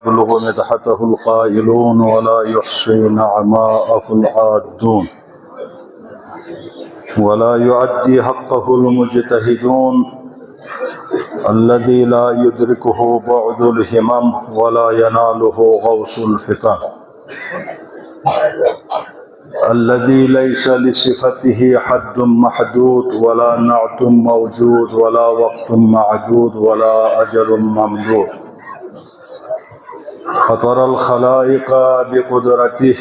يبلغ مدحته القائلون ولا يحصي نعماءه العادون ولا يؤدي حقه المجتهدون الذي لا يدركه بعد الهمم ولا يناله غوص الفتن الذي ليس لصفته حد محدود ولا نعت موجود ولا وقت معدود ولا أجل ممدود فطر الخلائق بقدرته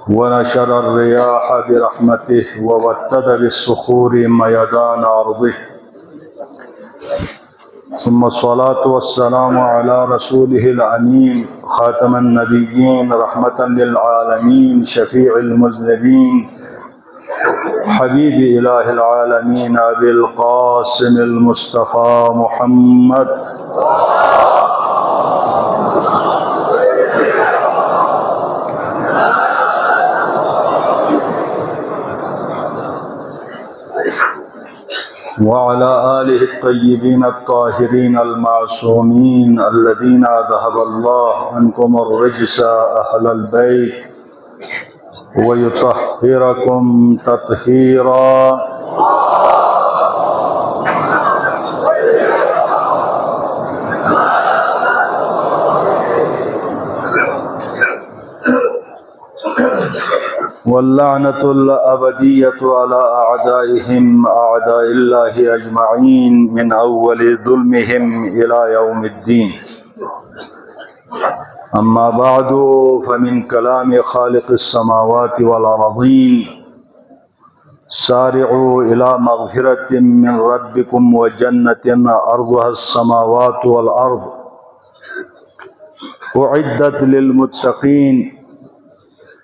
ونشر الرياح برحمته ووتد بالصخور ميدان أرضه ثم الصلاة والسلام على رسوله الأمين خاتم النبيين رحمة للعالمين شفيع المذنبين حبيب إله العالمين أبي القاسم المصطفى محمد وعلى آله الطيبين الطاهرين المعصومين الذين ذهب الله عنكم الرجس أهل البيت ويطهركم تطهيرا واللعنة الأبدية على أعدائهم أعداء الله أجمعين من أول ظلمهم إلى يوم الدين أما بعد فمن كلام خالق السماوات والأرضين سارعوا إلى مغفرة من ربكم وجنة أرضها السماوات والأرض أعدت للمتقين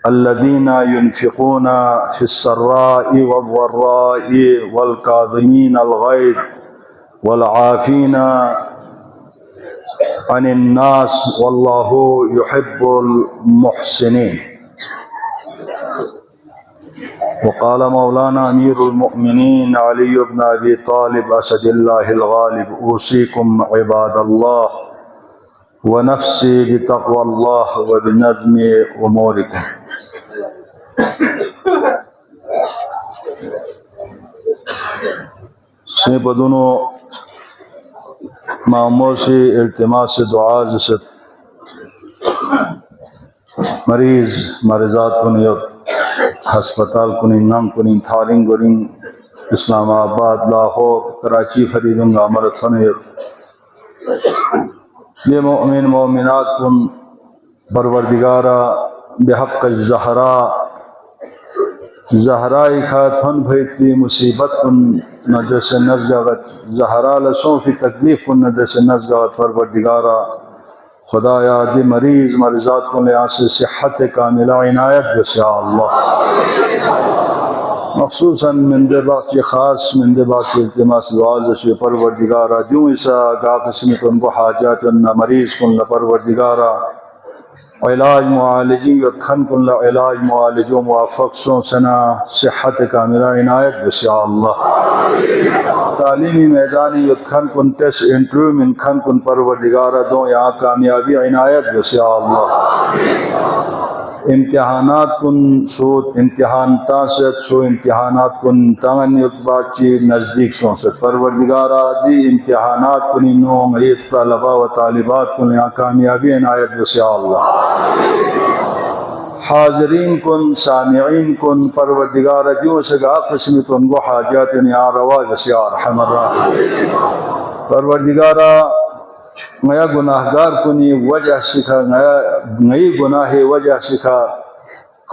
الذين ينفقون في السراء والضراء والكاظمين الغيظ والعافين عن الناس والله يحب المحسنين. وقال مولانا أمير المؤمنين علي بن أبي طالب أسد الله الغالب أوصيكم عباد الله ونفسي بتقوى الله وبنظم أموركم. سے بدونو معمول سے التماس سے دعا جسد مریضات کنی ہسپتال کنی نم کنی تھارنگ گرنگ اسلام آباد لاہور کراچی فریدنگ عمرت کنی یہ مؤمن مومنات کن پروردگارا بحق زہرائی خاتون بھیتی مصیبت کن نجس نزگت زہرا لسوں فی تکلیف کن نجس نزگت پروردگارا خدایا دی مریضات کن لحاظ سے صحت کاملہ عنایت بس یا اللہ. مخصوصاً من دے باقی خاص من دے باقی التماس دعا جسے پروردگارا دیوں ایسا گا قسم کن کو حاجات ان مریض کن لپروردگارا علاج معالجی یتخن کن علاج معالجوں موافق سو سنا صحت کاملہ عنایت بس یا اللہ. تعلیمی میدانی یتخن کن ٹیسٹ انٹرویو من کھن کن پروردگارا دو یہاں کامیابی عنایت بس یا اللہ. امتحانات کن سود امتحان تاست سو امتحانات کن تانگن یتباچ چی نزدیک سونست پروردگارا دی امتحانات کنی نوم عید طلبہ و طالبات کن یہاں کامیابی عنایت بس یا اللہ. حاضرین کن سامعین کن پروردگارا دیوں سگا قسمی کن گو حاجات یہاں روا بس یا رحم الراحمین. پروردگارا نیا گناہگار کنی وجہ سکھا نئی گناہ وجہ سکھا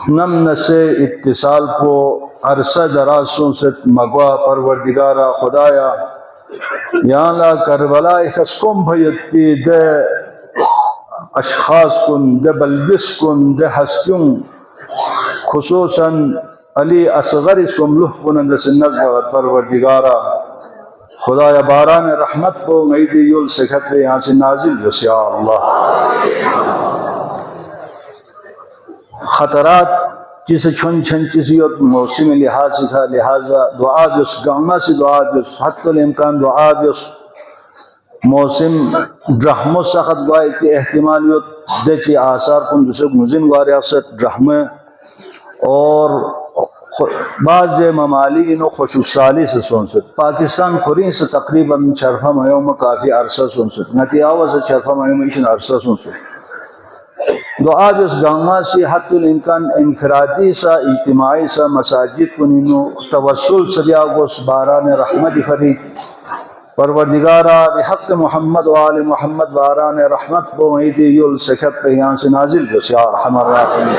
نم نسے اتصال کو عرصہ دراسوں سے مگوا پروردگارا خدایا یہاں لا کربلا اخسکم بھیتی دے اشخاص کن دے بلبس کن دے حسکن خصوصاً علی اصغر اس کو ملح کنن دے نزغت پروردگارا خدایا باران رحمت کو غیدی یول سکھت لے یہاں سے نازل بس یا اللہ. خطرات جسے چھن چیزی موسم لحاظ سکھا لہذا دعا جس گاؤنا سے دعا جس حتی الامکان دعا جس موسم رحمة سخت قائد احتمال يوت دچی آثار کن دوسرے مزن وارے اقصد رحمة اور بعض ممالک انہوں خوشک سالی سے سنسد پاکستان کورین سے تقریباً چرفہ میوم کافی عرصہ سنسد نتیاوہ سے چرفہ میوم ایشن عرصہ سنسد دو آج اس گاما سے حتی الامکان انفرادی سا اجتماعی سا مساجد کنینو توسل سبیا گوس باران رحمت فری پروردگارا بحق محمد و آل محمد باران رحمت بو میدی یل سکت پیان سے نازل بس یا رحم الراحمین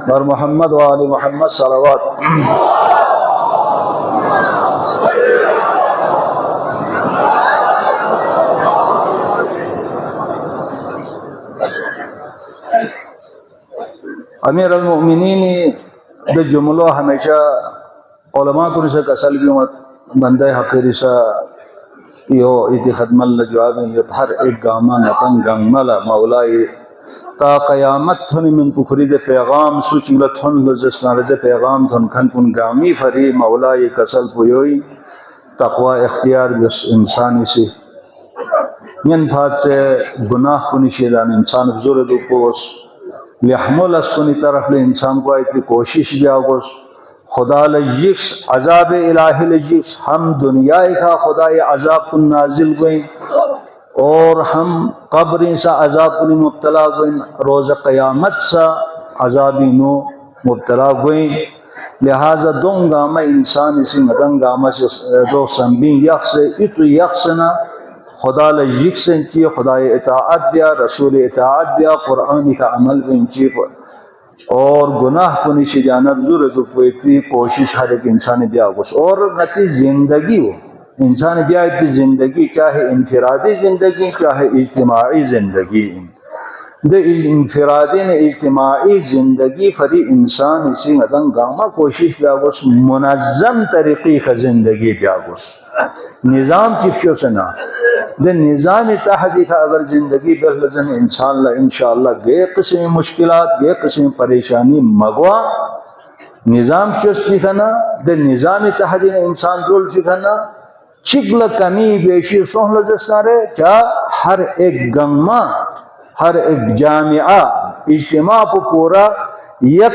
بر محمد و آل محمد صلوات امیر المؤمنین دے جملہ ہمیشہ علماء کو نسا کسل بھی بندہ حقیری سا یو ایتی خدم اللہ جوابیں یو ہر ایک گاما نتن گنگملا مولائی تا قیامت تھنی من پکری دے پیغام سوچنگلہ تھن لزستان دے پیغام تھن کھن کن گامی فری مولائی کسل پویوئی تقوی اختیار بس انسانی سے ین پھات سے گناہ کنی شیدان انسان بزور دو پوس لحمل اس کنی طرف لے انسان کو آئیت کوشش بھی آگوس خدا لجیکس عذاب الہی لجیکس ہم دنیا کا خدای عذاب کن نازل گوئیں اور ہم قبریں سا عذاب کنی مبتلا گوئیں روز قیامت سا عذابی نو مبتلا گوئیں لہذا دون گاما انسان اسی مدن گاما سے دو سنبین یقس اتو یقسنا خدا لجیک سے انچی خدای اطاعت بیا رسول اطاعت بیا قرآن کا عمل بھی انچی اور گناہ کنی سے جانب ضرورت پویتی کوشش ہر ایک انسان بیا گوش اور نتی زندگی ہو انسان بیا ایتی زندگی چاہے انفرادی زندگی چاہے اجتماعی زندگی دے انفرادی نے اجتماعی زندگی فری انسان اسی مدن گاما کوشش بیا گوش منظم طریقی کا زندگی بیا گوش نظام چپشو سنا دے نظام تحدی کا اگر زندگی بلزم انسان اللہ انشاءاللہ گئے قسم مشکلات گئے قسم پریشانی مگوا نظام شوس لکھنا دے نظام تحدی نے انسان دول لکھنا چگل کمی بیشی سوہل جسنارے چاہ ہر ایک گنگما ہر ایک جامعہ اجتماع کو پورا یک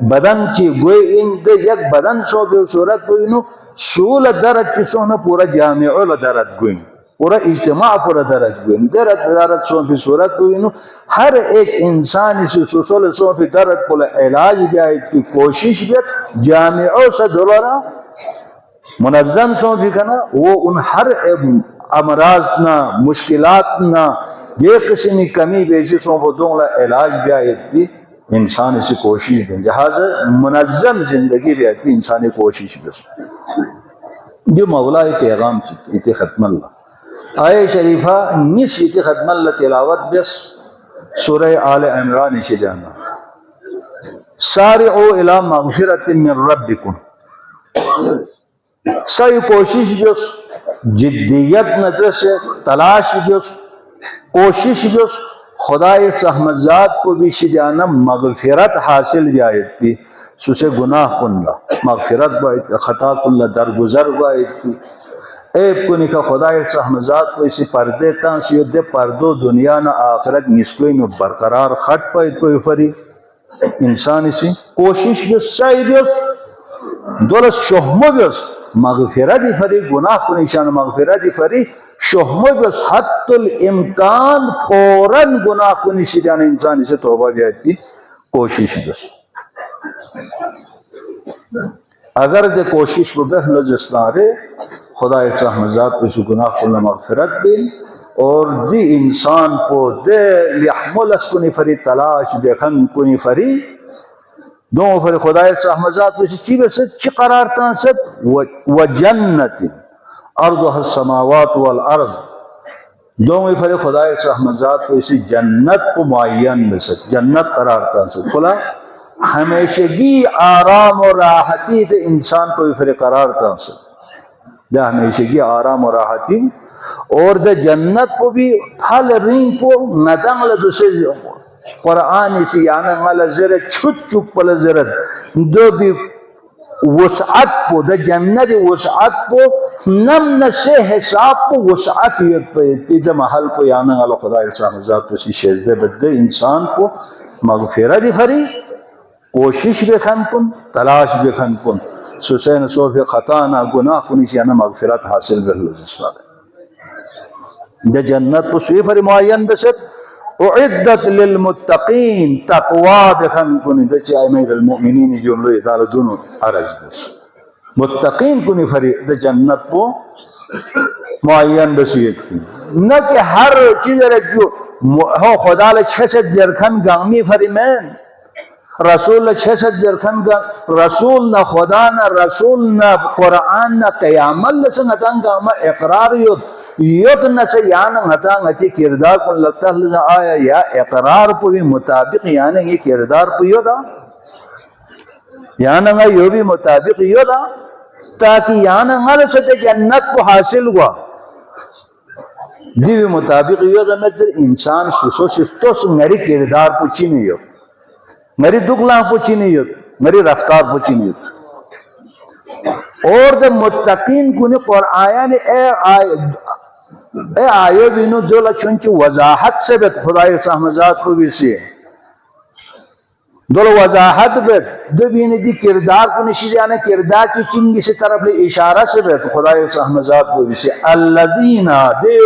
بدن چی گوئی ان دے یک بدن سو بے صورت گوئی نو سول درد چی سونا پورا جامعہ لدرد گوئی پورا اجتماع پورا درد گوئی درد سو بے صورت گوئی نو ہر ایک انسان اسی سول سو بے درد پورا علاج بیائیت کی کوشش بیت جامعہ سے دولارا منظم سو بھی کنا وہ ان ہر امراض نا مشکلات نا یہ قسمی کمی بیشی سو وہ دونگلا علاج بیائیت کی انسان اسی کوشش دیں جہاز منظم زندگی بیائیت کی انسانی کوشش بس جو مولا پیغام چیت ایتی ختم اللہ آئے شریفہ نس ایتی ختم اللہ تلاوت بس سورہ آل عمران سے جانا سارعو الى مغفرت من ربکم سعی کوشش بس جدیت ندرس تلاش بس کوشش بس خدای سحمزات کو بھی شجانا مغفرت حاصل جائیت کی سوسے گناہ کنلا مغفرت بائیت خطا کنلا درگزر بائیت کی ایب کنی کا خدای سحمزات کو اسی پردے تانسی دے پردو دنیا نا آخرت نسکوئی میں برقرار خط پائیت کوئی فری انسان اسی کوشش بس سعی بس دولس شہمو بس مغفرت فری گناہ کنی شان مغفرت فری شہمو بس حتی الامکان فوراً گناہ کنی شجان انسان اسے توبہ جائیت کی کوشش بس اگر دے کوشش بہل جسنارے خدا احمزات کو گناہ کنی مغفرت دی اور دی انسان کو دے لیحمل اس کنی فری تلاش دیکھن کنی فری دو فری خدا احمزات کو چی بس چی قرار تانست و جنت ارضها السماوات والارض دومی فری خدای رحمت کو اسی جنت کو معین بسد جنت قرار تانست کھلا ہمیشگی آرام و راحتی دے انسان کو فری قرار تانست دے ہمیشگی آرام و راحتی اور دے جنت کو بھی پھل رین کو ندنگ لدوسے قرآن اسی یعنی مالا زرد چھت چک پل زرد دو بھی وسعت کو دا جنت وسعت کو نم نسے حساب کو وسعت یہ محل کو یانا اللہ خدا السلام ذات پسی شیزدے بدے انسان کو مغفرہ دی فری کوشش بکھن کن تلاش بکھن کن سسین صوفی خطانا گناہ کنیسی یانا مغفرت حاصل بہلو جسوال دے جنت کو سوی فری معین بسد اعدت للمتقین تقوی بکھن کنی دے چاہے میر المؤمنین جملو اتالا دونوں عرض بس متقین کنی فری دے جنت کو معین بسیت کی نہ کہ ہر چیز جو ہو خدا لے 600 جرکھن گامی فری مین رسول لے 600 جرکھن گام رسول نہ خدا نہ رسول نہ قرآن نہ قیامت لسے نتان گاما اقرار یوت نہ سے یانا نتان اتی کردار کن لگتا ہے آیا یا اقرار پوی مطابق یانا یہ کردار پویو دا یانا یہ بھی مطابق یہ دا تاکہ یانا لسے جنت کو حاصل ہوا دیوی مطابق یہ دا مدر انسان سوسو سفتوس میری کردار پوچھی نہیں ہو میری دکھلاں پوچھی نہیں ہو میری رفتار پوچھی نہیں ہو اور دے متقین کو نے قرآن اے آئیو بینو دولا چونچہ وضاحت سے بیت خدای سہمزات کو بھی سے دول وضاحت بیت دو بینی دی کردار کو نشید یعنی کردار کی چنگی سے طرف لے اشارہ سے بیت خدای سہمزات کو بھی سے الذین دے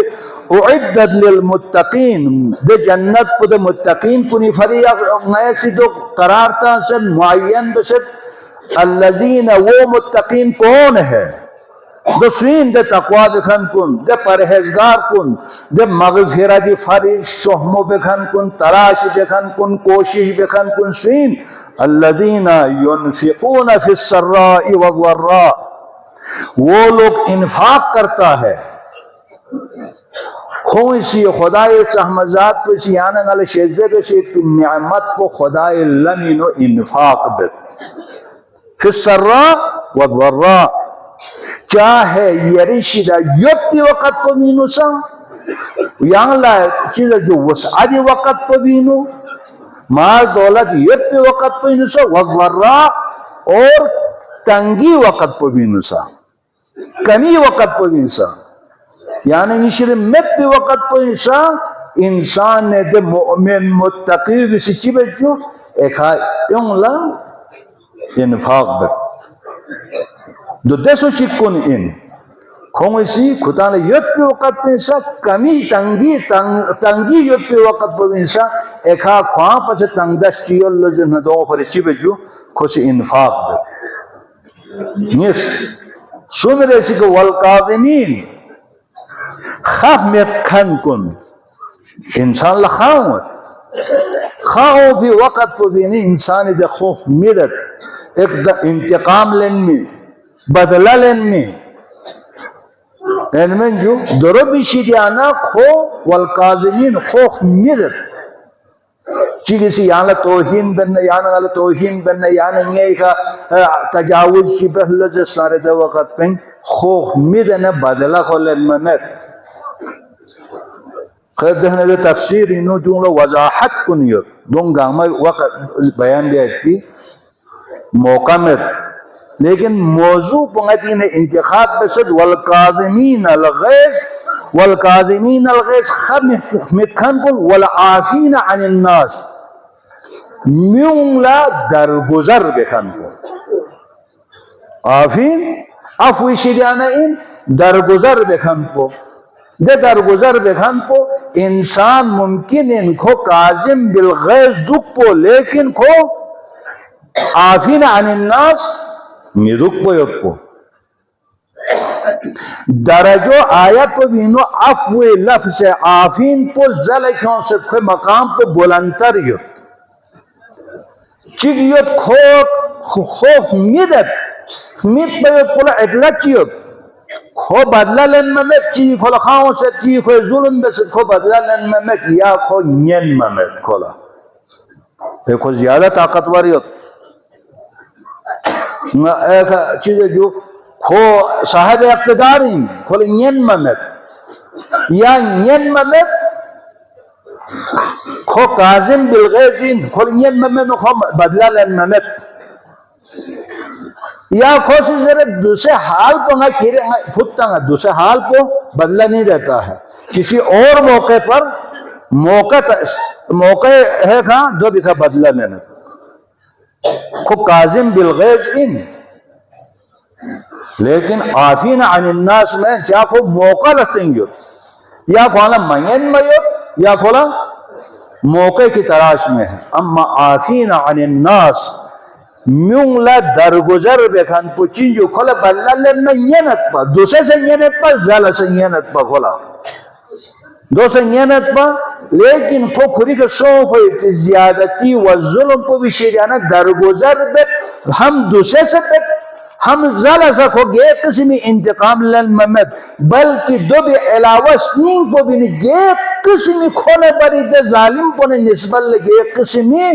اعدد للمتقین دے جنت کو دے متقین کو نفریق نیسی دو قرارتا سے معین بسد الذین وہ متقین کون ہے دے سوین دے تقوی بکھن کن دے پرہیزگار کن دے مغفرہ دی فرش شہمو بکھن کن تراش بکھن کن کوشش بکھن کن سوین الذین ينفقون فی السراء والضراء وہ لوگ انفاق کرتا ہے خوئی سی خدای چہمزات پہ سی آنن علی شیزدے پہ سی نعمت کو خدای لمن و انفاق بت فی السراء والضراء چاہے یریشدہ یتی وقت کو بینو سا یہاں لائے چیزیں جو وسعی وقت کو بینو مال دولت یتی وقت کو بینو سا والضراء اور تنگی وقت کو بینو سا کمی وقت کو بینو سا یعنی نشر مت وقت کو انسان نے دے مؤمن متقی بسی چی بچو ایک انگلا انفاق بک دو دیسو چکن ان کھونسی کھتانے یت پہ وقت پہ انسا کمی تنگی یت پہ وقت پہ انسا ایک خواہ پس تنگ دست چیو اللہ جنہ دو پر چی بچو کھوسی انفاق بک نیس سو میرے اسی کو والقاذمین خواہ میں کھن کن انسان لخواہوت خواہو بھی وقت پہ بھی نہیں انسانی دے خوف میرت ایک دا انتقام لین میں بدلہ لین میں ان میں جو دربی شیدیانا خو والقاذمین خوف میرت چیزی سی یانا توہین بننا یانا توہین بننا یانا یہ کا تجاوز چی بہلز سارے دے وقت پہ خوف میرن بدلہ خو لین میں خیر دہنے دے تفسیر انہوں جنگلہ وضاحت کنیت دون گاما وقت بیان دیا کی موقع میں لیکن موضوع پنگتین انتخاب بسد والقاذمین الغیظ خب متخن کن والعافین عن الناس میونگلا درگزر بکن کن عافین عفوی شیدیانا ان درگزر بکن کن دے درگزر بکھن کو انسان ممکن ان کو قاظم بالغیظ دکھ پو لیکن کو عافین عن الناس می دکھ پو یک پو درجو آیت پو بینو عفو لفظ عافین پو زلکھوں سے کوئی مقام پو بلندتر یت چک یت خوف میدت مید پو یت پولا ادلت یت کھو بدلہ لن ممت چی کھولا خواہوں سے چی کھو ظلم بسد کھو بدلہ لن ممت یا کھو نین ممت کھولا ایک زیادہ طاقتوری ایک چیز جو کھو صاحب اقتداری کھولا نین ممت یا نین ممت کھو قاظم بالغیظین کھولا نین ممت کھو بدلہ لن ممت یا خوشی ذرا دوسرے حال کو نہ کھیرے پھٹتا نہ دوسرے حال کو بدلا نہیں رہتا ہے. کسی اور موقع پر موقع ہے کہاں جو بھی کا بدلا لینا خوب کاظم بالغیظ ان لیکن عافین عن الناس میں کیا خوب موقع رکھیں گے یا کھولا مین میو یا کھولا موقع کی تلاش میں ہے. اما عافین عن الناس میونگلا درگزر بکھن پچین جو کھولا بلا لینا ینت پا دوسرے سے ینت پا زالہ سے ینت پا کھولا دو سے ینت پا لیکن کو کھری کا سوف زیادتی و ظلم کو بھی شیریانا درگزر بک ہم دوسرے سے بک ہم زالہ سے کھو گئے قسمی انتقام لنممت بلکہ دو بھی علاوہ سنین کو بھی نہیں گئے قسمی کھونے پری دے ظالم کو نے نسبت لگے قسمی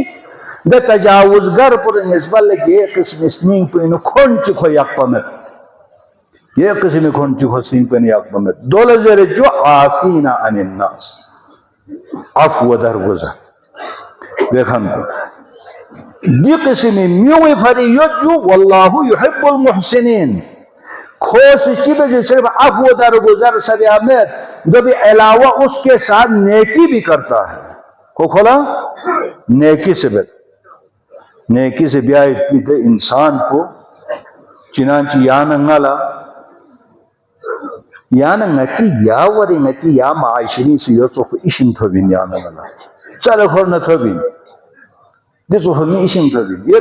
دے تجاوزگر پر نسبت لگے قسمی سنین کو انہوں کھون چکو یک پمت یہ قسمی کھون چکو سنین کو انہوں یک پمت دولہ زیر جو عافین عن الناس عفو درگزر دیکھم کو دی قسمی میوی فریت جو واللہ یحب المحسنین کوشش بھی صرف عفو درگزر سب احمد جو بھی علاوہ اس کے ساتھ نیکی بھی کرتا ہے کو کھولا نیکی سے بھی نیکی سے بیائی پیتے انسان کو چنانچہ یاننگالا یاننگتی یا ورنگتی یا معاشرین سے یوسف اشن تھو بین یاننگالا چلے خورنا تھو بین دیسو ہمیں اشن تھو بین یہ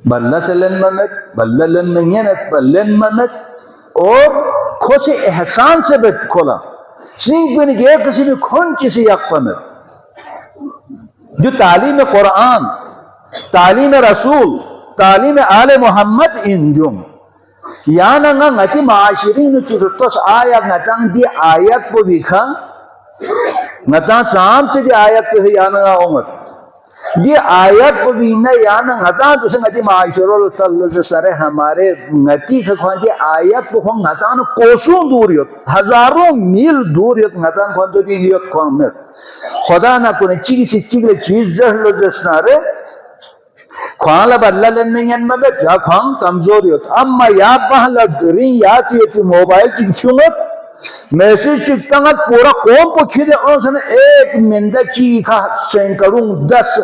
بلہ سے لنمت بلہ لنمینت بلہ لنمت اور کھوسے احسان سے بیٹھ کھولا سنگ بین گئے کسی بھی کھون چیسی یک پمت جو تعلیم قرآن تعلیم رسول تعلیم آل محمد اندیوں یانا نتی معاشرین چرتوس آیت نتان دی آیت کو بکھا نتان چام سے دی آیت کو ہے یانا امت دی آیت کو بینا یانا نتان دوسرے نتی معاشرول تلل سرے ہمارے نتی کھوان دی آیت کو کھوان نتان کوسوں دوریت ہزاروں میل دوریت نتان کھوان تو دی نیت کھوان میں خدا نہ کوئی چیزی چیز زہر جسنا رے کھوان لبا اللہ لنمین میں کیا کھوان کمزوری ہوتا اما یا پہلا گرین یا چیتی موبائل چنکیونت میسیج چکتنگت پورا قوم کو کھیدے اور سنے ایک مندہ چیکا سینکڑوں 10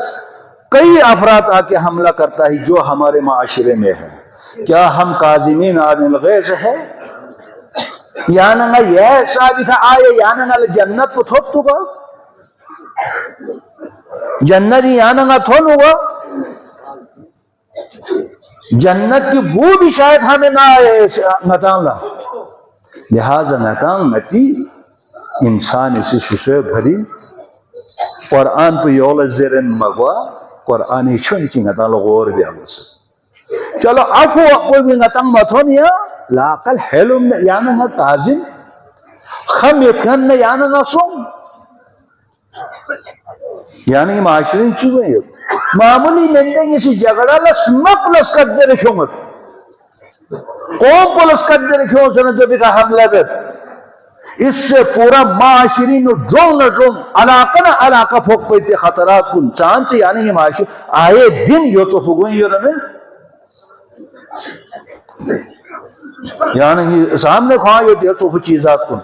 کئی افراد آکے حملہ کرتا ہے جو ہمارے معاشرے میں ہے کیا ہم قاظمین عن الغیظ ہے یاننگا یہ ثابت آئے یاننگا جنت کو تھوٹ تو گا جنتی یاننگا تھونو گا جنت کی بو بھی شاید ہمیں نہ آئے نتانگا لہذا نتانگتی انسان اسی شسے بھری قرآن پہ یول زیرن مگوا قرآنی چھنچی نتانگا غور بھی آگا سے چلو عفو کوئی بھی نتانگ متھونیا لاقل حلم یاننگا تازم خم یکن یاننگا سوم یعنی معاشرین چیزیں یہ معمولی مندیں اسی جگڑا لسمک لس قدر رکھومت قوم کو لس قدر رکھوم سنے جو بھی کہا حملہ بیت اس سے پورا معاشرین ڈرون علاقہ پھوک پیتے خطرات کن چانچے یعنی یہ معاشرین آئے دن یو تو پھگوئیں یہ رمیں یعنی سامنے خواہ یہ تو پھو چیزات کن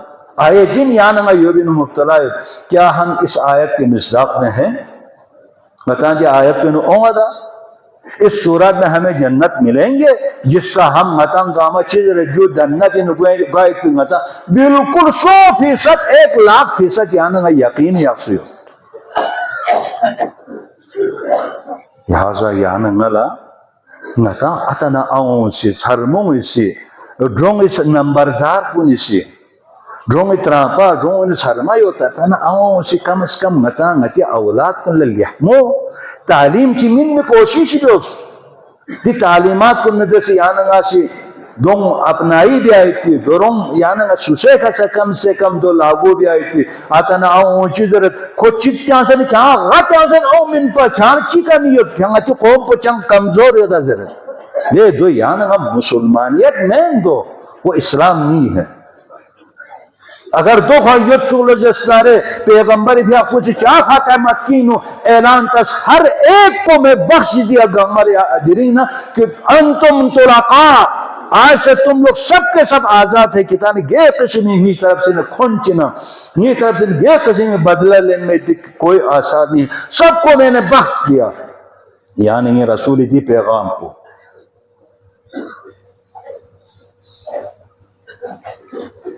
آئے دن یعنی یہ بھی مبتلا ہے کیا ہم اس آیت کے مصداق میں ہیں بتائیں کہ آیت پہ نو دا اس صورت میں ہمیں جنت ملیں گے جس کا ہم متن گاما چیز جو جنت گائے پہ متا بالکل 100% 1,00,000% یعنی یقین یقصی ہو لہذا یعنی نلا نتا اتنا آؤں سے سرموں سے ڈرونگ اس نمبردار پونی سے ڈرونگ تراپا ڈرونگ سرمائی ہوتا تھا نا آؤں سے کم از کم نتا نتی اولاد کن للیحمو تعلیم کی من میں کوشش بھی اس دی تعلیمات کو ندر سے یعنی سے دون اپنائی بھی آئی تھی دوروں یعنی سوسے کا سے کم دو لاغو بھی آئی تھی آتا نا آؤں چیزرت خود چکتیاں سے کیا غط یہاں سے آؤں من پر کھان چکا نہیں ہوتا کیا تی قوم کو چنگ کمزور ہوتا ذرا یہ دو یعنی مسلمانیت میں دو وہ اسلام نہیں ہے اگر دو خواهیت شغل جسداره پیغمبری تھی آپ کچھ چاہ کھاتا ہے مکینو اعلان تس ہر ایک کو میں بخش دیا گمر ادرین کہ انتم طلقاء آج سے تم لوگ سب کے سب آزاد ہے کتانی گئے قسمی ہی طرف سے کھنچنا یہ طرف سے گئے قسمی بدلہ لینے میں کوئی آسان نہیں سب کو میں نے بخش دیا یعنی یہ رسول دی پیغام کو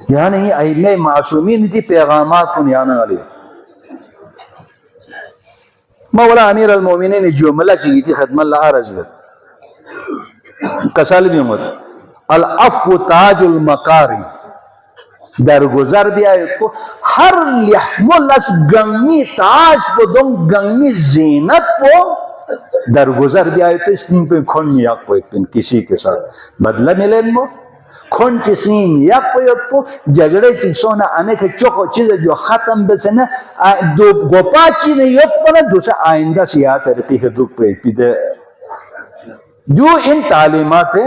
یعنی یہ ائمہ معصومین دی پیغامات کو یعنی علی مولا امیر المومنین جملہ چیزی تھی خدمت اللہ عرض بت کسال بھی امت العفو تاج المکاری درگزر بھی آئے کو ہر یحمل اس گنگی تاج کو دم گنگی زینت کو درگزر بھی آئے تو اس نیم پہ کھن یا کوئی کسی کے ساتھ بدلہ ملے مو کھن چیز نیم یا کوئی کو جگڑے چیزونا آنے کے چوکو چیز جو ختم بسنے دو گوپا چیز یوک پنا دوسرا آئندہ سیاہ ترقی کے دکھ پہ پیدے جو ان تعلیمات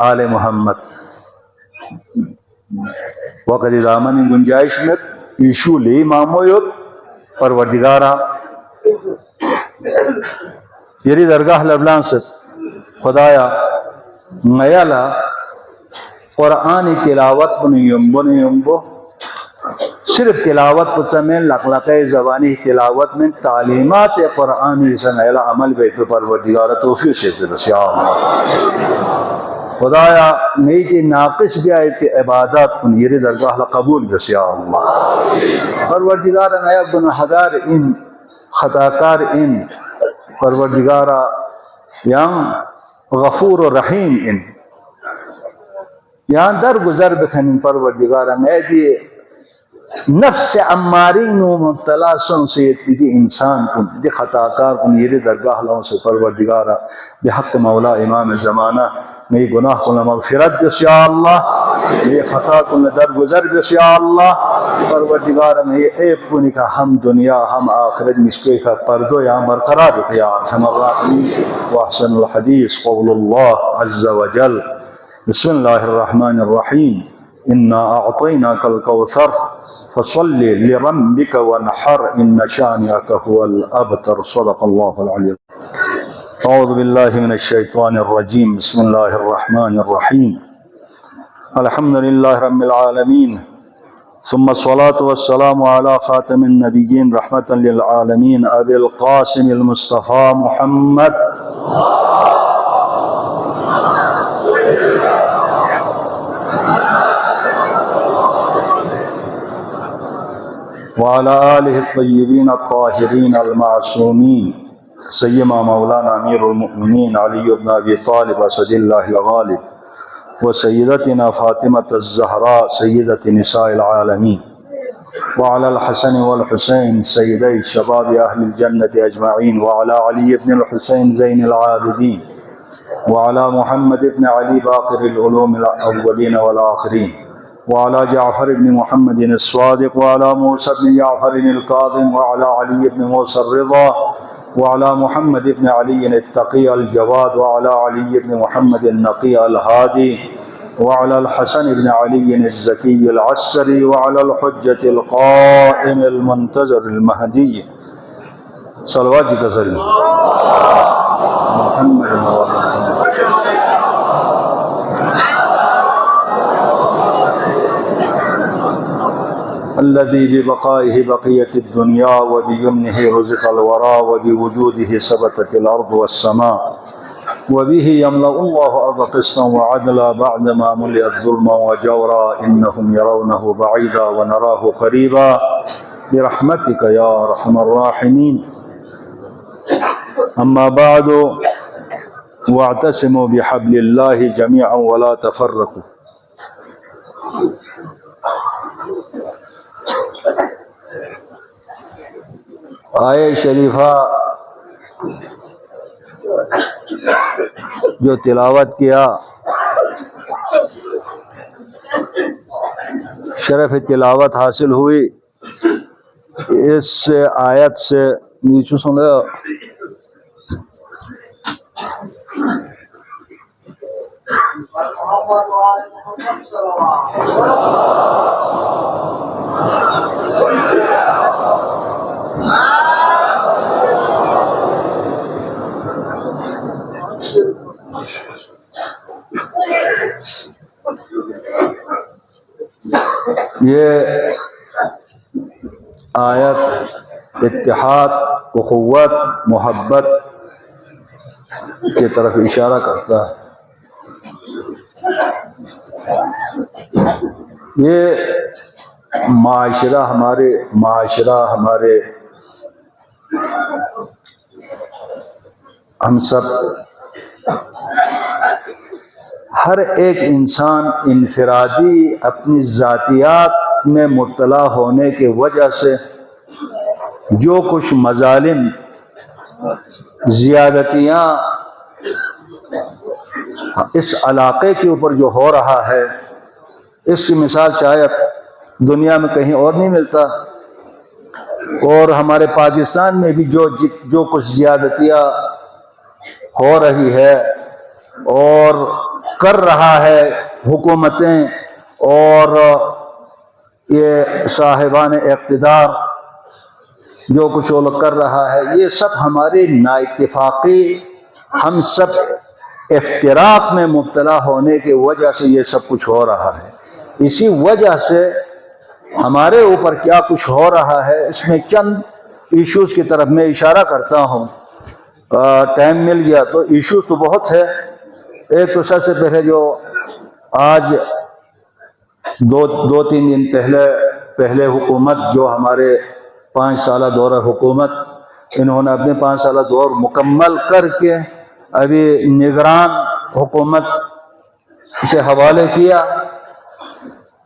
آل محمد وقت دامن گنجائش میں ایشو لی مامویت پروردگارا یری درگاہ لبلان سے خدایا میالا قرآن تلاوت بنیمبو صرف تلاوت پچمین لقلقے زبانی تلاوت میں تعلیمات قرآن رسن ایلا عمل بیت پروردگارا توفیق سے بس یا اللہ خدایا نیتی ناقص بھی آئیت عبادات کن یری درگاہ قبول بس یا اللہ پروردگارا نیا گناہگار ان خطاکار ان پروردگارا یان غفور و رحیم ان یہاں در گزر بکھن پروردگارا میں دی نفس عمارین و مبتلا سن سے دی انسان کن دی خطاکار کن یری درگاہ لوں سے پروردگارا بحق مولا امام زمانہ میں گناہ کن مغفرت بس یا اللہ یہ خطا کن در گزر بس یا اللہ پروردگارا میں عیب کنی کا ہم دنیا ہم آخرت مشکل کا پردو یا برقرار یا ارحم الراحمین واحسن الحدیث قول اللہ عز وجل بسم اللہ الرحمن الرحیم انا اعطیناک الکوثر فصل لربک وانحر ان شانئک هو الابتر صدق اللہ العلی اعوذ باللہ من الشیطان الرجیم بسم اللہ الرحمن الرحیم الحمد للہ رب العالمین ثم الصلاة والسلام على خاتم النبیین رحمتا للعالمین ابی القاسم المصطفى محمد وعلى آله الطيبين الطاهرين المعصومين سيما مولانا أمير المؤمنين علي بن أبي طالب أسد الله الغالب وسيدتنا فاطمة الزهراء سيدة نساء العالمين وعلى الحسن والحسين سيدي شباب أهل الجنة أجمعين وعلى علي بن الحسين زين العابدين وعلى محمد بن علي باقر العلوم الأولين والآخرين وعلى جعفر بن محمد الصادق وعلى موسى بن جعفر الكاظم وعلى علي بن موسى الرضا وعلى محمد بن علي التقي الجواد وعلى علي بن محمد النقي الهادي وعلى الحسن بن علي الزكي العسكري وعلى الحجة القائم المنتظر المهدي صلوات كسر محمد الذي ببقائه بقية الدنيا وبيمنه رزق الورى وبوجوده ثبتت الأرض والسماء وبه يملأ الله أرض قسطا وعدلا بعدما ملئت ظلما وجورا إنهم يرونه بعيدا ونراه قريبا برحمتك يا أرحم الراحمين أما بعد واعتصموا بحبل الله جميعا ولا تفرقوا آئے شریفہ جو تلاوت کیا شرف تلاوت حاصل ہوئی اس آیت سے نیچو سن رہے ہو یہ آیت اتحاد، اخوت، محبت کی طرف اشارہ کرتا ہے۔ یہ معاشرہ ہمارے ہم سب، ہر ایک انسان انفرادی اپنی ذاتیات میں مبتلا ہونے کی وجہ سے جو کچھ مظالم، زیادتیاں اس علاقے کے اوپر جو ہو رہا ہے، اس کی مثال شاید دنیا میں کہیں اور نہیں ملتا۔ اور ہمارے پاکستان میں بھی جو کچھ زیادتیاں ہو رہی ہے اور کر رہا ہے حکومتیں اور یہ صاحبان اقتدار، جو کچھ وہ لوگ کر رہا ہے، یہ سب ہماری نااتفاقی، ہم سب افتراق میں مبتلا ہونے کی وجہ سے یہ سب کچھ ہو رہا ہے۔ اسی وجہ سے ہمارے اوپر کیا کچھ ہو رہا ہے، اس میں چند ایشوز کی طرف میں اشارہ کرتا ہوں۔ ٹائم مل گیا تو ایشوز تو بہت ہے۔ ایک تو سب سے پہلے جو آج دو تین دن پہلے حکومت، جو ہمارے 5 سالہ دور حکومت، انہوں نے اپنے 5 سالہ دور مکمل کر کے ابھی نگران حکومت کے حوالے کیا۔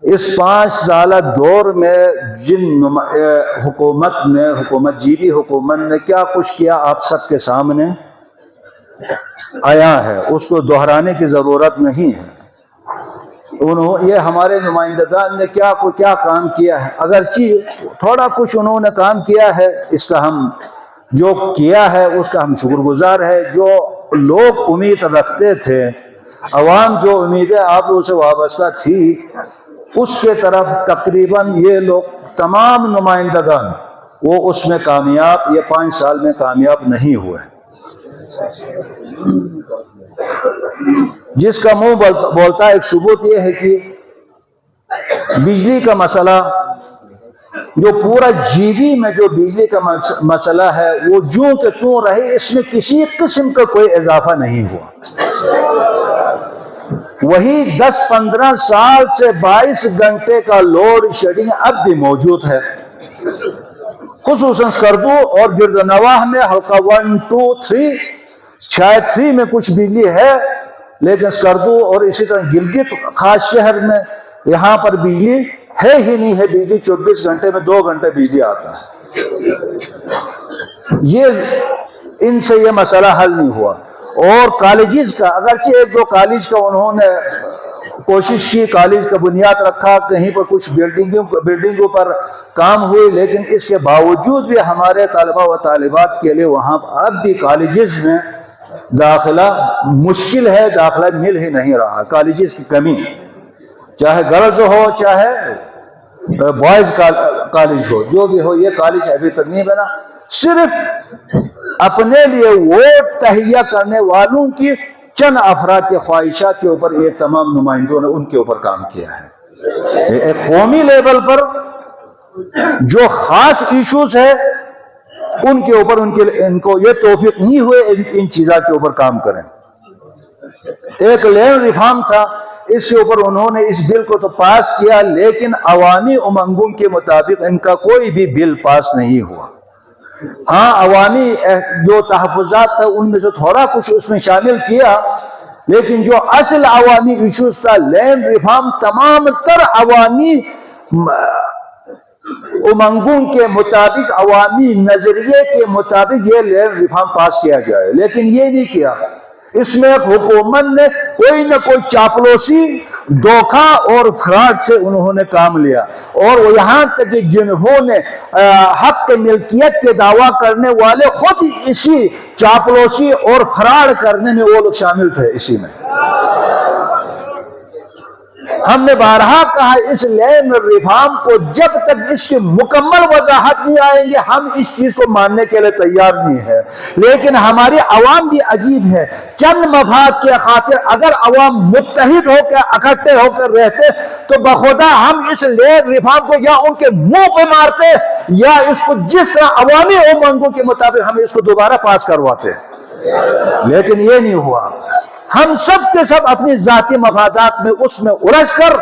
اس 5 سالہ دور میں جن حکومت جیبی حکومت نے کیا کچھ کیا آپ سب کے سامنے آیا ہے، اس کو دہرانے کی ضرورت نہیں ہے۔ یہ ہمارے نمائندگان نے کیا کام کیا ہے، اگرچہ تھوڑا کچھ انہوں نے کام کیا ہے، اس کا ہم جو کیا ہے اس کا ہم شکر گزار ہے۔ جو لوگ امید رکھتے تھے، عوام جو امیدیں آپ لوگوں سے وابستہ تھی، اس کے طرف تقریباً یہ لوگ تمام نمائندگان وہ اس میں کامیاب، یہ 5 سال میں کامیاب نہیں ہوئے۔ جس کا منہ بولتا ہے، ایک ثبوت یہ ہے کہ بجلی کا مسئلہ، جو پورا جیبی میں جو بجلی کا مسئلہ ہے، وہ جو کہ توں رہے، اس میں کسی قسم کا کوئی اضافہ نہیں ہوا۔ وہی 10-15 سال سے 22 گھنٹے کا لوڈ شیڈنگ اب بھی موجود ہے، خصوصاً اسکردو اور گردنواہ میں حلقہ 1، 2، 3، شاید 3 میں کچھ بجلی ہے، لیکن اسکردو اور اسی طرح گلگت خاص شہر میں یہاں پر بجلی ہے ہی نہیں ہے۔ بجلی 24 گھنٹے میں 2 گھنٹے بجلی آتا ہے۔ ان سے یہ مسئلہ حل نہیں ہوا۔ اور کالجز کا، اگرچہ 1-2 کالج کا انہوں نے کوشش کی، کالج کا بنیاد رکھا، کہیں پر کچھ بلڈنگوں پر کام ہوئی، لیکن اس کے باوجود بھی ہمارے طلبہ و طالبات کے لیے وہاں اب بھی کالجز میں داخلہ مشکل ہے، داخلہ مل ہی نہیں رہا۔ کالجز کی کمی، چاہے گرلز ہو چاہے بوائز کالج ہو، جو بھی ہو، یہ کالج ابھی تک نہیں بنا۔ صرف اپنے لیے ووٹ تہیہ کرنے والوں کی چند افراد کے خواہشات کے اوپر یہ تمام نمائندوں نے ان کے اوپر کام کیا ہے۔ ایک قومی لیول پر جو خاص ایشوز ہے، ان کے اوپر ان کو یہ توفیق نہیں ہوئے ان چیزوں کے اوپر کام کریں۔ ایک لینڈ ریفارم تھا، اس کے اوپر انہوں نے اس بل کو تو پاس کیا، لیکن عوامی امنگوں کے مطابق ان کا کوئی بھی بل پاس نہیں ہوا۔ ہاں، عوامی جو تحفظات تھا ان میں سے تھوڑا کچھ اس میں شامل کیا، لیکن جو اصل عوامی ایشوز تھا، لینڈ ریفارم، تمام تر عوامی امنگوں کے مطابق، عوامی نظریے کے مطابق یہ لینڈ ریفارم پاس کیا جائے، لیکن یہ نہیں کیا۔ اس میں ایک حکومت نے کوئی نہ کوئی چاپلوسی، دھوکہ اور فراڈ سے انہوں نے کام لیا، اور یہاں تک کہ جنہوں نے حق ملکیت کے دعویٰ کرنے والے خود اسی چاپلوسی اور فراڈ کرنے میں وہ لوگ شامل تھے۔ اسی میں ہم نے بارہا کہا اس لینڈ ریفارم کو جب تک اس کی مکمل وضاحت نہیں آئیں گے ہم اس چیز کو ماننے کے لیے تیار نہیں ہے. لیکن ہماری عوام بھی عجیب ہے, چند مفاد کے خاطر اگر عوام متحد ہو کے اکٹھے ہو کر رہتے تو بخدا ہم اس لینڈ ریفارم کو یا ان کے منہ پہ مارتے یا اس کو جس طرح عوامی امنگوں کے مطابق ہم اس کو دوبارہ پاس کرواتے. لیکن یہ نہیں ہوا. ہم سب کے سب اپنی ذاتی مفادات میں اس میں الجھ کر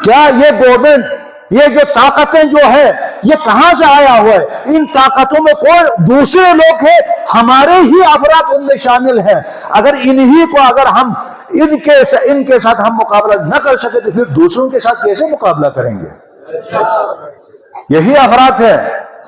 کیا یہ گورنمنٹ یہ جو طاقتیں جو ہے یہ کہاں سے آیا ہوا ہے؟ ان طاقتوں میں کوئی دوسرے لوگ ہیں, ہمارے ہی افراد ان میں شامل ہیں. اگر انہی کو اگر ہم ان کے ساتھ ہم مقابلہ نہ کر سکے تو پھر دوسروں کے ساتھ کیسے مقابلہ کریں گے؟ یہی افراد ہے.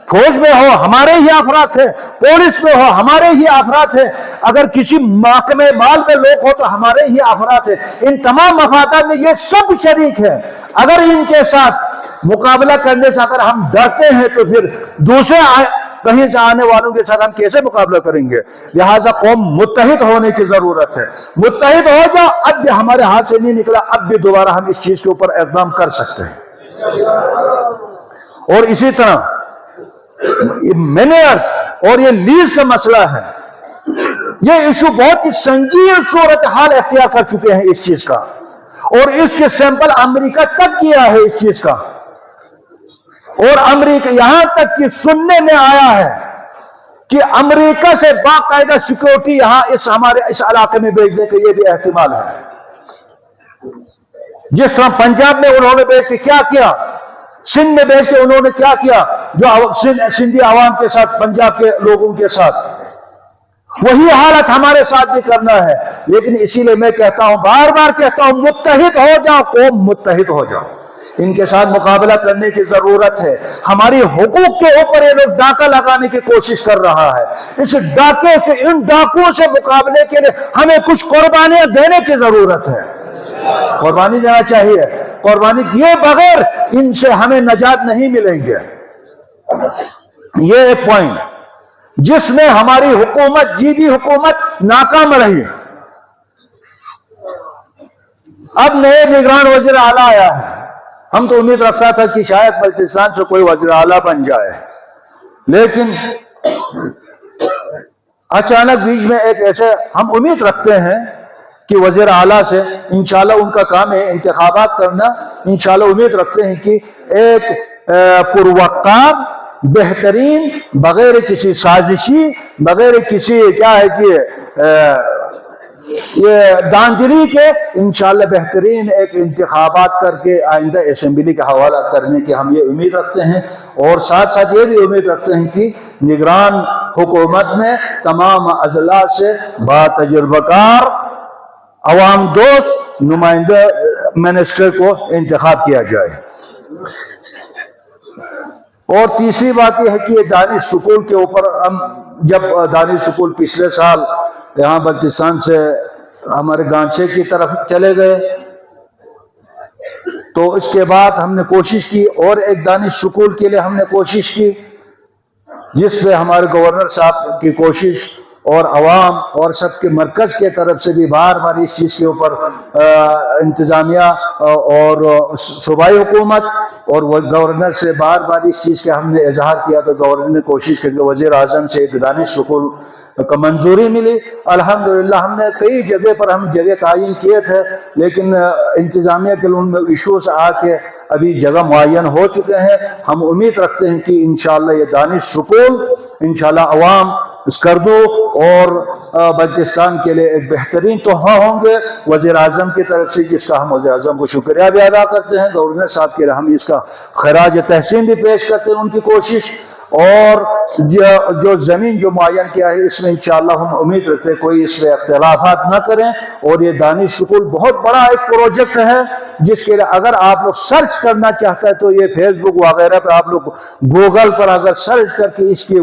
فوج میں ہو ہمارے ہی افراد ہیں, پولیس میں ہو ہمارے ہی افراد ہیں, اگر کسی محکمہ مال میں لوگ ہو تو ہمارے ہی افراد ہیں. ان تمام مفادات میں یہ سب شریک ہیں. اگر ان کے ساتھ مقابلہ کرنے سے اگر ہم ڈرتے ہیں تو پھر دوسرے کہیں سے آنے والوں کے ساتھ ہم کیسے مقابلہ کریں گے؟ لہٰذا قوم متحد ہونے کی ضرورت ہے. متحد ہو جاؤ. اب بھی ہمارے ہاتھ سے نہیں نکلا, اب بھی دوبارہ ہم اس چیز کے اوپر اقدام کر سکتے ہیں. اور اسی طرح مینیئرز اور یہ لیز کا مسئلہ ہے, یہ ایشو بہت ہی سنگین صورتحال اختیار کر چکے ہیں اس چیز کا, اور اس کے سیمپل امریکہ تک کیا ہے اس چیز کا. اور امریکہ یہاں تک کہ سننے میں آیا ہے کہ امریکہ سے باقاعدہ سیکورٹی یہاں ہمارے اس علاقے میں بھیجنے کا یہ بھی احتمال ہے. جس طرح پنجاب میں انہوں نے بھیج کے کیا کیا, سندھ میں بھیج کے انہوں نے کیا کیا جو سندھی عوام کے ساتھ, پنجاب کے لوگوں کے ساتھ, وہی حالت ہمارے ساتھ بھی کرنا ہے. لیکن اسی لیے میں کہتا ہوں, بار بار کہتا ہوں, متحد ہو جاؤ, قوم متحد ہو جاؤ. ان کے ساتھ مقابلہ کرنے کی ضرورت ہے. ہماری حقوق کے اوپر یہ لوگ ڈاکہ لگانے کی کوشش کر رہا ہے. اس ڈاکے سے, ان ڈاکوں سے مقابلے کے لیے ہمیں کچھ قربانیاں دینے کی ضرورت ہے. قربانی دینا چاہیے. قربانی کیے بغیر ان سے ہمیں نجات نہیں ملیں گے. یہ ایک پوائنٹ جس میں ہماری حکومت, جی بھی حکومت ناکام رہی. اب نئے نگران وزیر اعلیٰ آیا ہے. ہم تو امید رکھتا تھا کہ شاید بلوچستان سے کوئی وزیر اعلیٰ بن جائے, لیکن اچانک بیچ میں ایک ایسے ہم امید رکھتے ہیں کہ وزیر اعلیٰ سے انشاءاللہ ان کا کام ہے انتخابات کرنا. انشاءاللہ امید رکھتے ہیں کہ ایک پروقار, بہترین, بغیر کسی سازشی, بغیر کسی کیا ہے کہ یہ داندری کے, انشاءاللہ بہترین ایک انتخابات کر کے آئندہ اسمبلی کا حوالہ کرنے کی ہم یہ امید رکھتے ہیں. اور ساتھ ساتھ یہ بھی امید رکھتے ہیں کہ نگران حکومت میں تمام اضلاع سے با تجربہ کار, عوام دوست نمائندہ منسٹر کو انتخاب کیا جائے. اور تیسری بات یہ ہے کہ یہ دانش سکول کے اوپر ہم جب دانش سکول پچھلے سال یہاں بلوچستان سے ہمارے گانچے کی طرف چلے گئے تو اس کے بعد ہم نے کوشش کی اور ایک دانش سکول کے لیے ہم نے کوشش کی, جس پہ ہمارے گورنر صاحب کی کوشش اور عوام اور سب کے مرکز کے طرف سے بھی بار بار اس چیز کے اوپر انتظامیہ اور صوبائی حکومت اور گورنر سے بار بار اس چیز کا ہم نے اظہار کیا. تو گورنر نے کوشش کی کہ وزیر اعظم سے ایک دانش سکول کا منظوری ملی. الحمدللہ ہم نے کئی جگہ پر ہم جگہ تعین کیے تھے, لیکن انتظامیہ کے ان میں ایشوز آ کے ابھی جگہ معین ہو چکے ہیں. ہم امید رکھتے ہیں کہ انشاءاللہ یہ دانش سکول انشاءاللہ عوام اسکردو اور بلوچستان کے لیے ایک بہترین تحفہ ہوں گے وزیر اعظم کی طرف سے, جس کا ہم وزیر اعظم کو شکریہ بھی ادا کرتے ہیں. گورنر صاحب کے لیے ہم اس کا خراج تحسین بھی پیش کرتے ہیں ان کی کوشش. اور جو زمین جو معین کیا ہے اس میں انشاءاللہ ہم امید رکھتے ہیں کوئی اس میں اختلافات نہ کریں. اور یہ دانش سکول بہت بڑا ایک پروجیکٹ ہے جس کے لیے اگر آپ لوگ سرچ کرنا چاہتے ہیں تو یہ فیس بک وغیرہ پہ آپ لوگ گوگل پر اگر سرچ کر کے اس کی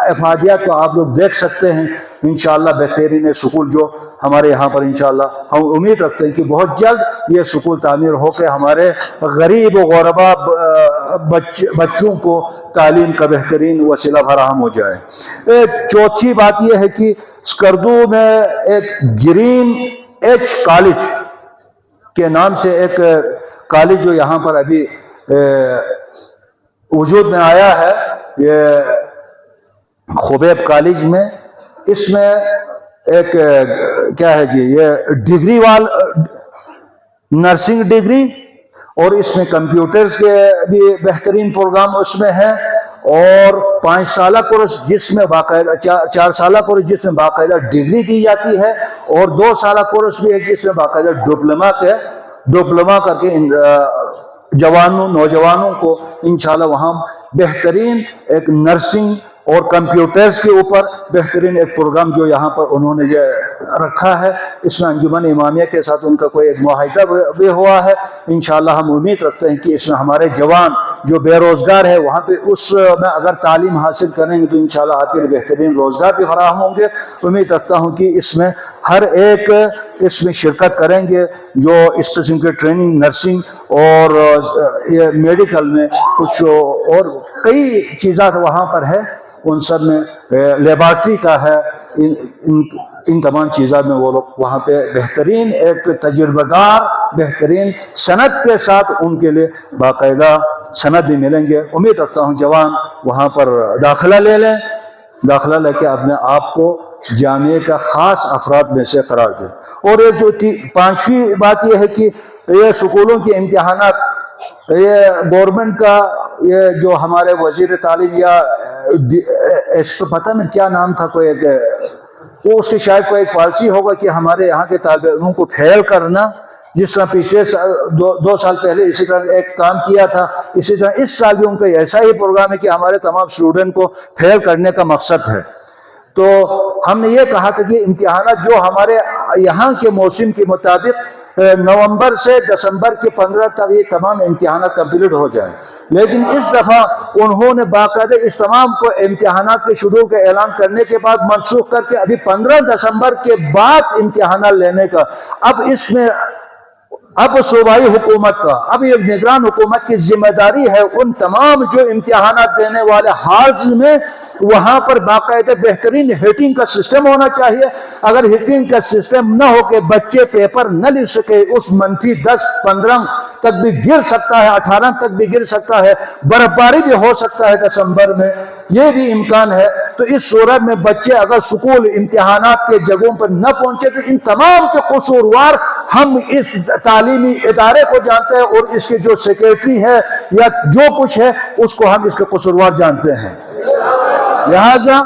افادیات کو آپ لوگ دیکھ سکتے ہیں. انشاءاللہ بہترین سکول جو ہمارے یہاں پر انشاءاللہ ہم امید رکھتے ہیں کہ بہت جلد یہ سکول تعمیر ہو کے ہمارے غریب و غربا بچوں کو تعلیم کا بہترین وسیلہ فراہم ہو جائے. چوتھی بات یہ ہے کہ اسکردو میں ایک گرین ایچ کالج کے نام سے ایک کالج جو یہاں پر ابھی وجود میں آیا ہے، یہ خبیب کالج میں، اس میں ایک کیا ہے جی، یہ ڈگری نرسنگ ڈگری، اور اس میں کمپیوٹرز کے بھی بہترین پروگرام اس میں ہے، اور 5 سالہ کورس جس میں باقاعدہ 4 سالہ کورس جس میں باقاعدہ ڈگری کی جاتی ہے، اور 2 سالہ کورس بھی ہے جس میں باقاعدہ ڈپلوما کر کے نوجوانوں کو انشاءاللہ وہاں بہترین ایک نرسنگ اور کمپیوٹرز کے اوپر بہترین ایک پروگرام جو یہاں پر انہوں نے یہ رکھا ہے، اس میں انجمن امامیہ کے ساتھ ان کا کوئی ایک معاہدہ بھی ہوا ہے۔ انشاءاللہ ہم امید رکھتے ہیں کہ اس میں ہمارے جوان جو بے روزگار ہے وہاں پہ اس میں اگر تعلیم حاصل کریں گے تو انشاءاللہ آپ کے لیے بہترین روزگار بھی فراہم ہوں گے۔ امید رکھتا ہوں کہ اس میں ہر ایک اس میں شرکت کریں گے جو اس قسم کے ٹریننگ نرسنگ اور یہ میڈیکل میں کچھ اور کئی چیزات وہاں پر ہے، ان سب میں لیبارٹری کا ہے، ان تمام چیزات میں وہ لوگ وہاں پہ بہترین ایک تجربہ کار بہترین سند کے ساتھ ان کے لیے باقاعدہ سند بھی ملیں گے۔ امید رکھتا ہوں جوان وہاں پر داخلہ لے لیں، داخلہ لے کے اپنے آپ کو جامعے کا خاص افراد میں سے قرار دیں۔ اور ایک جو 5ویں بات یہ ہے کہ یہ سکولوں کے امتحانات، یہ گورنمنٹ کا یہ جو ہمارے وزیر تعلیم یا پتہ نہیں کیا نام تھا، کوئی ایک وہ اس کی شاید کوئی ایک پالیسی ہوگا کہ ہمارے یہاں کے طالب علموں کو فیل کرنا، جس طرح پچھلے 2 سال پہلے اسی طرح ایک کام کیا تھا، اسی طرح اس سال بھی ان کا ایسا ہی پروگرام ہے کہ ہمارے تمام اسٹوڈنٹ کو فیل کرنے کا مقصد ہے۔ تو ہم نے یہ کہا تھا کہ امتحانات جو ہمارے یہاں کے موسم کے مطابق نومبر سے دسمبر کے 15 تک یہ تمام امتحانات کمپلیٹ ہو جائیں، لیکن اس دفعہ انہوں نے باقاعدہ اس تمام کو امتحانات کے شیڈول کا اعلان کرنے کے بعد منسوخ کر کے ابھی 15 دسمبر کے بعد امتحانات لینے کا، اب صوبائی حکومت کا، اب یہ نگران حکومت کی ذمہ داری ہے ان تمام جو امتحانات دینے والے ہالز میں وہاں پر باقاعدہ بہترین ہیٹنگ کا سسٹم ہونا چاہیے۔ اگر ہیٹنگ کا سسٹم نہ ہو کہ بچے پیپر نہ لکھ سکے، اس -10 15 تک بھی گر سکتا ہے، 18 تک بھی گر سکتا ہے، برفباری بھی ہو سکتا ہے دسمبر میں، یہ بھی امکان ہے۔ تو اس صورت میں بچے اگر سکول امتحانات کے جگہوں پر نہ پہنچے تو ان تمام کے قصوروار ہم اس تعلیمی ادارے کو جانتے ہیں، اور اس کے جو سیکریٹری ہے یا جو کچھ ہے اس کو ہم اس کے قصوروار جانتے ہیں۔ لہذا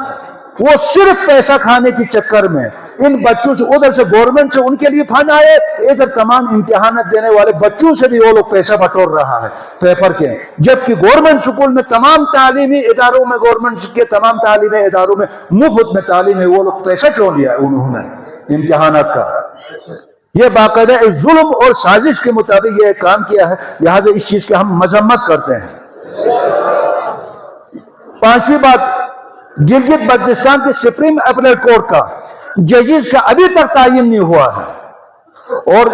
وہ صرف پیسہ کھانے کی چکر میں ان بچوں سے، ادھر سے گورنمنٹ سے ان کے لیے فنڈ آئے، ادھر تمام امتحانات دینے والے بچوں سے بھی وہ لوگ پیسہ بٹور رہا ہے پیپر کے، جبکہ گورنمنٹ سکول میں تمام تعلیمی اداروں میں، گورنمنٹ کے تمام تعلیمی اداروں میں مفت میں تعلیم ہے، وہ لوگ پیسہ کیوں لیا انہوں نے امتحانات کا؟ یہ باقاعدہ ایک ظلم اور سازش کے مطابق یہ کام کیا ہے، لہذا اس چیز کی ہم مذمت کرتے ہیں۔ 5ویں بات، گلگت بلتستان کے سپریم اپیلیٹ کورٹ کا ججز کا ابھی تک تعین نہیں ہوا ہے، اور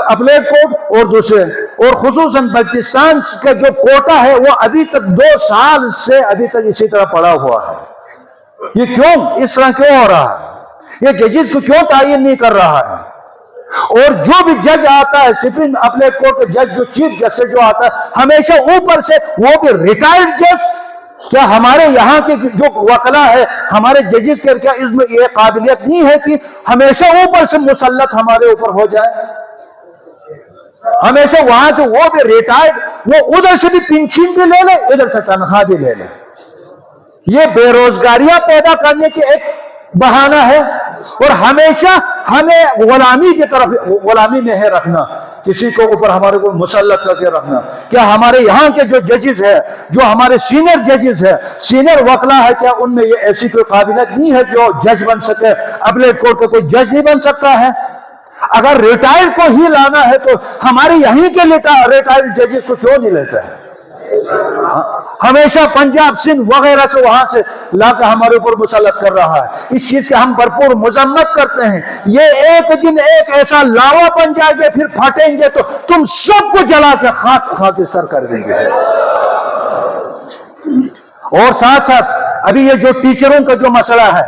اپیلیٹ کورٹ اور دوسرے، اور خصوصاً بلتستان کا جو کوٹا ہے وہ ابھی تک 2 سال سے ابھی تک اسی طرح پڑا ہوا ہے۔ یہ کیوں اس طرح کیوں ہو رہا ہے؟ یہ ججز کو کیوں تعین نہیں کر رہا ہے؟ اور جو بھی جج آتا ہے سپریم اپیلیٹ کورٹ کا جج، جو چیف جسٹس جو آتا ہے، ہمیشہ اوپر سے وہ بھی ریٹائرڈ جج، کیا ہمارے یہاں کے جو وکلا ہے، ہمارے ججز کے کیا اس میں یہ قابلیت نہیں ہے کہ ہمیشہ اوپر سے مسلط ہمارے اوپر ہو جائے؟ ہمیشہ وہاں سے وہ بھی ریٹائرڈ، وہ ادھر سے بھی پنشن بھی لے لے، ادھر سے تنخواہ بھی لے لے۔ یہ بے روزگاریاں پیدا کرنے کی ایک بہانہ ہے، اور ہمیشہ ہمیں غلامی کی طرف، غلامی میں ہے رکھنا، کسی کو اوپر ہمارے کو مسلط کر کے رکھنا۔ کیا ہمارے یہاں کے جو ججز ہیں، جو ہمارے سینئر ججز ہیں، سینئر وکلا ہے، کیا ان میں یہ ایسی کوئی قابلیت نہیں ہے جو جج بن سکے؟ اپیلیٹ کورٹ کا کوئی جج نہیں بن سکتا ہے؟ اگر ریٹائر کو ہی لانا ہے تو ہمارے یہیں کے ریٹائرڈ ججز کو کیوں نہیں لیتا ہے؟ ہمیشہ پنجاب سندھ وغیرہ سے وہاں سے لا کر ہمارے اوپر مسلط کر رہا ہے۔ اس چیز کے ہم بھرپور مذمت کرتے ہیں۔ یہ ایک دن ایک ایسا لاوا بن جائے گے، پھر پھٹیں گے تو تم سب کو جلا کے خاکستر کر دیں گے۔ اور ساتھ ساتھ ابھی یہ جو ٹیچروں کا جو مسئلہ ہے،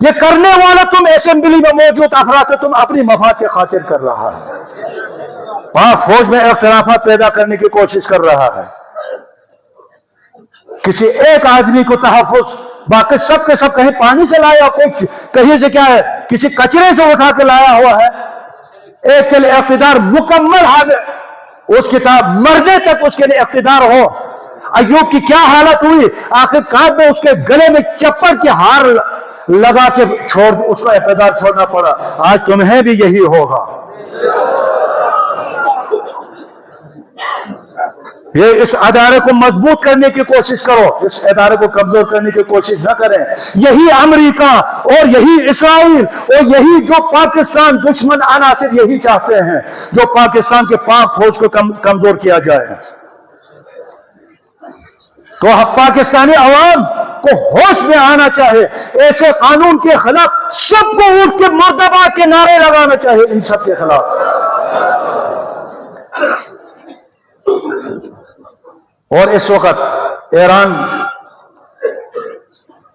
یہ کرنے والا تم اسمبلی میں موجود افراد تم اپنی مفاد کے خاطر کر رہا ہے، پاک فوج میں اختلافات پیدا کرنے کی کوشش کر رہا ہے، کسی ایک آدمی کو تحفظ، باقی سب کے سب کہیں پانی سے لایا، کوئی کہیں سے کیا ہے کسی کچرے سے اٹھا کے لایا ہوا ہے، ایک کے لیے اقتدار مکمل حاضر، اس کتاب مرنے تک اس کے لیے اقتدار ہو۔ ایوب کی کیا حالت ہوئی، آخر کار میں اس کے گلے میں چپڑ کی ہار لگا کے اس کو اقتدار چھوڑنا پڑا، آج تمہیں بھی یہی ہوگا۔ یہ اس ادارے کو مضبوط کرنے کی کوشش کرو، اس ادارے کو کمزور کرنے کی کوشش نہ کریں۔ یہی امریکہ اور یہی اسرائیل اور یہی جو پاکستان دشمن عناصر یہی چاہتے ہیں جو پاکستان کے پاک فوج کو کمزور کیا جائے۔ تو پاکستانی عوام کو ہوش میں آنا چاہیے، ایسے قانون کے خلاف سب کو اٹھ کے مردباد کے نعرے لگانا چاہیے، ان سب کے خلاف۔ اور اس وقت ایران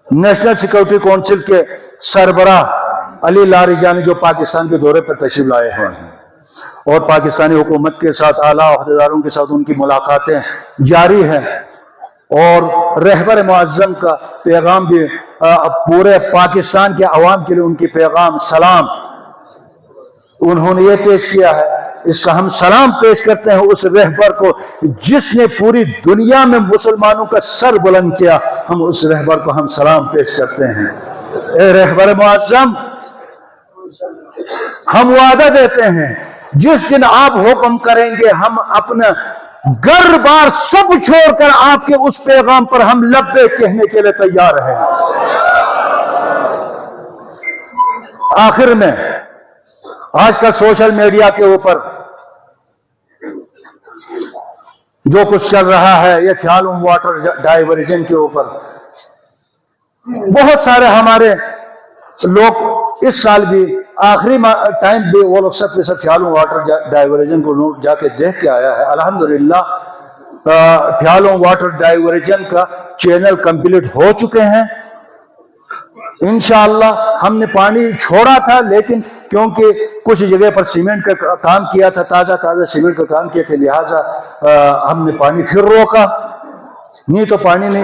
نیشنل سیکورٹی کونسل کے سربراہ علی لاریجانی جو پاکستان کے دورے پر تشریف لائے ہیں اور پاکستانی حکومت کے ساتھ اعلیٰ عہدیداروں کے ساتھ ان کی ملاقاتیں جاری ہیں، اور رہبر معظم کا پیغام بھی پورے پاکستان کے عوام کے لیے ان کی پیغام سلام انہوں نے یہ پیش کیا ہے۔ اس کا ہم سلام پیش کرتے ہیں اس رہبر کو جس نے پوری دنیا میں مسلمانوں کا سر بلند کیا، ہم اس رہبر کو ہم سلام پیش کرتے ہیں۔ اے رہبر معظم، ہم وعدہ دیتے ہیں جس دن آپ حکم کریں گے ہم اپنا گھر بار سب چھوڑ کر آپ کے اس پیغام پر ہم لبیک کہنے کے لیے تیار ہیں۔ آخر میں آج کل سوشل میڈیا کے اوپر جو کچھ چل رہا ہے، یہ خیالوں واٹر ڈائیورژن کے اوپر بہت سارے ہمارے لوگ اس سال بھی آخری ٹائم بھی وہ لوگ سب کے سب خیالوں واٹر ڈائیورژن کو جا کے دیکھ کے آیا ہے۔ الحمدللہ خیالوں واٹر ڈائیورژن کا چینل کمپلیٹ ہو چکے ہیں۔ انشاءاللہ ہم نے پانی چھوڑا تھا، لیکن کیونکہ کچھ جگہ پر سیمنٹ کا کام کیا تھا، تازہ سیمنٹ کا کام کیا تھا، لہٰذا ہم نے پانی پھر روکا، نہیں تو پانی نے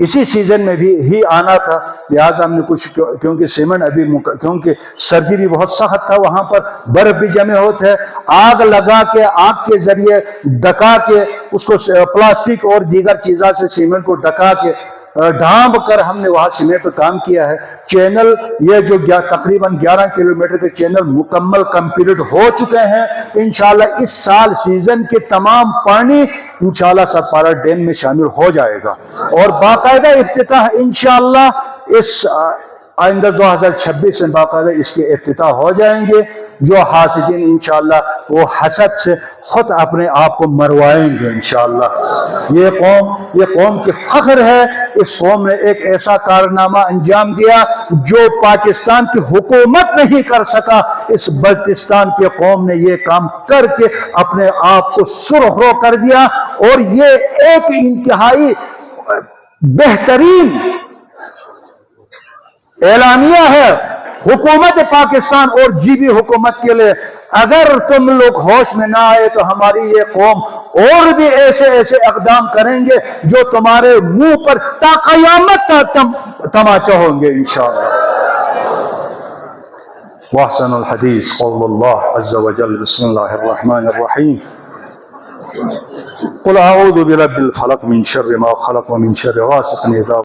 اسی سیزن میں بھی ہی آنا تھا، لہٰذا ہم نے کچھ کیونکہ سیمنٹ ابھی کیونکہ سردی بھی بہت سخت تھا، وہاں پر برف بھی جمے ہوتے ہیں، آگ لگا کے آگ کے ذریعے ڈکا کے اس کو پلاسٹک اور دیگر چیزوں سے سیمنٹ کو ڈکا کے ڈھانپ کر ہم نے وہاں سیمنٹ پہ کام کیا ہے۔ چینل یہ جو تقریباً 11 کلومیٹر کے چینل مکمل کمپلیٹ ہو چکے ہیں۔ انشاءاللہ اس سال سیزن کے تمام پانی انشاءاللہ سرپارہ ڈیم میں شامل ہو جائے گا، اور باقاعدہ افتتاح انشاءاللہ اس آئندہ 2026 میں باقاعدہ اس کے افتتاح ہو جائیں گے، جو حاسدین انشاءاللہ وہ حسد سے خود اپنے آپ کو مروائیں گے انشاءاللہ۔ یہ قوم کے فخر ہے، اس قوم نے ایک ایسا کارنامہ انجام دیا جو پاکستان کی حکومت نہیں کر سکا، اس بلتستان کے قوم نے یہ کام کر کے اپنے آپ کو سرخرو کر دیا، اور یہ ایک انتہائی بہترین اعلانیہ ہے حکومت پاکستان اور جی بی حکومت کے لیے۔ اگر تم لوگ ہوش میں نہ آئے تو ہماری یہ قوم اور بھی ایسے اقدام کریں گے جو تمہارے منہ پر تا قیامت تماچا ہوں گے انشاءاللہ۔ واحسن الحدیث قول اللہ عز وجل، بسم اللہ الرحمن الرحیم، قل اعوذ برب الفلق من شر ما خلق ومن شر غاسق اذا